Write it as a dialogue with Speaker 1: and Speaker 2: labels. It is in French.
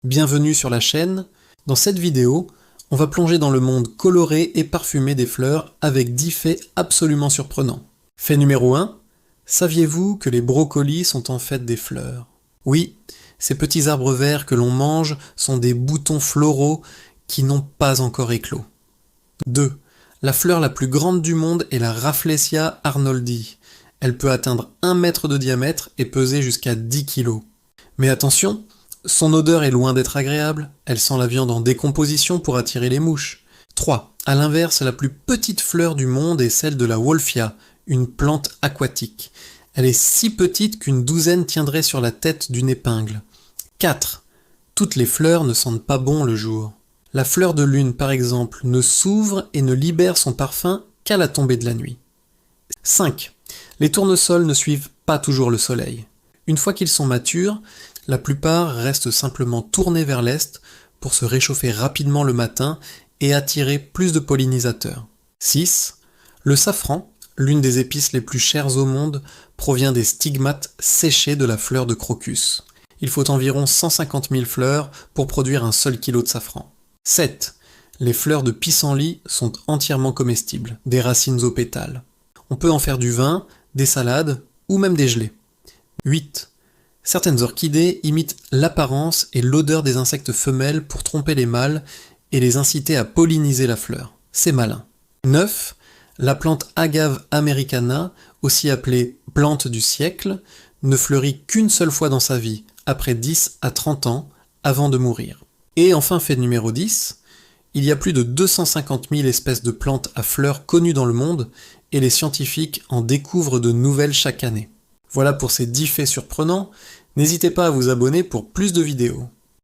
Speaker 1: Bienvenue sur la chaîne. Dans cette vidéo, on va plonger dans le monde coloré et parfumé des fleurs avec 10 faits absolument surprenants. Fait numéro 1, saviez-vous que les brocolis sont en fait des fleurs? Oui, ces petits arbres verts que l'on mange sont des boutons floraux qui n'ont pas encore éclos. 2. La fleur la plus grande du monde est la Rafflesia arnoldi. Elle peut atteindre 1 mètre de diamètre et peser jusqu'à 10 kg. Mais attention, son odeur est loin d'être agréable, elle sent la viande en décomposition pour attirer les mouches. 3. À l'inverse, la plus petite fleur du monde est celle de la Wolffia, une plante aquatique. Elle est si petite qu'une douzaine tiendrait sur la tête d'une épingle. 4. Toutes les fleurs ne sentent pas bon le jour. La fleur de lune, par exemple, ne s'ouvre et ne libère son parfum qu'à la tombée de la nuit. 5. Les tournesols ne suivent pas toujours le soleil. Une fois qu'ils sont matures, la plupart restent simplement tournés vers l'est pour se réchauffer rapidement le matin et attirer plus de pollinisateurs. 6. Le safran, l'une des épices les plus chères au monde, provient des stigmates séchés de la fleur de crocus. Il faut environ 150 000 fleurs pour produire un seul kilo de safran. 7. Les fleurs de pissenlit sont entièrement comestibles, des racines aux pétales. On peut en faire du vin, des salades ou même des gelées. 8. Certaines orchidées imitent l'apparence et l'odeur des insectes femelles pour tromper les mâles et les inciter à polliniser la fleur. C'est malin. 9. La plante Agave americana, aussi appelée plante du siècle, ne fleurit qu'une seule fois dans sa vie, après 10 à 30 ans, avant de mourir. Et enfin, fait numéro 10, il y a plus de 250 000 espèces de plantes à fleurs connues dans le monde, et les scientifiques en découvrent de nouvelles chaque année. Voilà pour ces 10 faits surprenants, n'hésitez pas à vous abonner pour plus de vidéos.